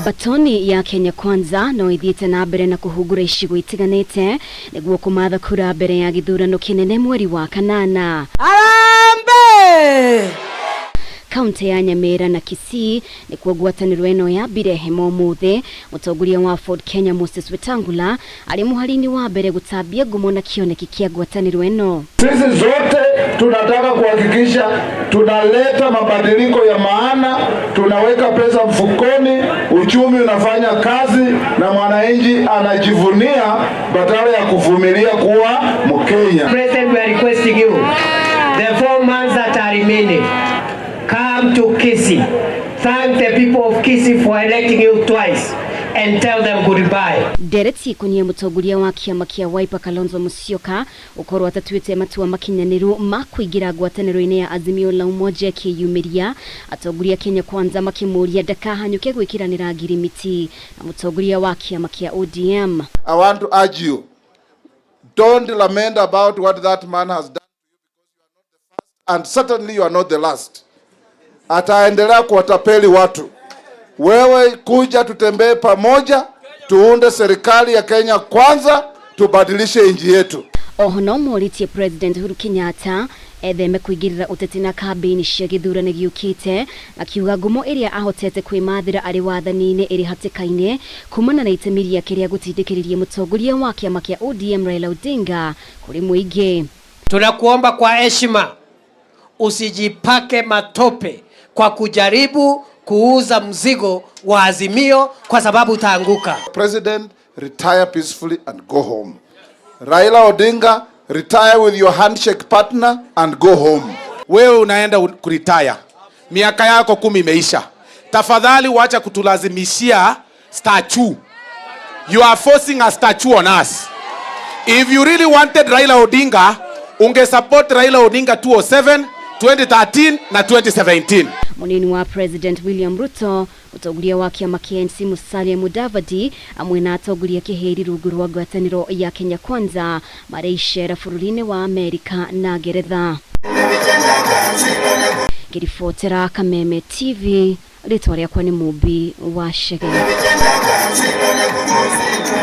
Batoni ya Kenya Kwanza no ithiete na mbere na kuhungura icigo itiganite niguo kumatha kura mbere ya githurano kinene mweri wa kanana. Arambe! Kaunti ya Nyamira na Kisii nikuo ngwataniroini ya birehe muthe Mutongoria wa Ford Kenya Moses Wetangula ali muharini wa mbere gutambia ngumo na kioneki kia ngwataniroini. Sisi zote tunataka kuhakikisha tunaleta mabadiliko ya maana, tunaweka pesa mfukoni, uchumi unafanya kazi na mwananchi anajivunia badala ya kuvumilia kuwa Mkenya. President, we are requesting you, the 4 months that are remaining, come to Kisii. Thank the people of Kisii for electing you twice and tell them goodbye. Dereti kunie Mutongoria wa kiama kia Wiper Kalonzo Musyoka ukorwo atatuite matua makinyaniru ma kuingira ngwataniroini ya Azimio la Umoja kiyumiria Atongoria Kenya Kwanza makimuria ndakahanyuke gwikiranira ngirimiti na Mutongoria wa kiama kia ODM. I want to urge you, don't lament about what that man has done to you, because you are not the first and certainly you are not the last. Ataendelea kuwatapeli watu. Wewe kuja tutembee pamoja, tuunde serikali ya Kenya Kwanza, tubadilishe nchi yetu. Ohono moritie President Uhuru Kenyatta etheme kuingirira uteti na kambiini cia githurano giukite akiuga ngumo iria ahotete kwimathira ari wathani-ini iri hatikaine kumana na itemi riake ria gutindikiririe Mutongoria wa kiama kia ODM Raila Odinga kuri muingi. Tunakuomba kwa heshima usijipake matope kwa kujaribu kuuza mzigo wa Azimio kwa sababu utaanguka. President, retire peacefully and go home. Raila Odinga, retire with your handshake partner and go home. Wewe unaenda kuretire. Miaka yako 10 imeisha. Tafadhali wacha kutulazimishia statue. You are forcing a statue on us. If you really wanted Raila Odinga, unge support Raila Odinga 2007, 2013 na 2017. Munini wa President William Ruto, Mutongoria wa kiama kia NC Musalia Mudavadi amwe na atongoria kiheri rungu rwa ngwataniro ya Kenya Kwanza mareicera bururi-ini wa Amerika na Ngeretha. Ngiribotera Kameme TV, ritwa riakwa ni Mubi wa Shege.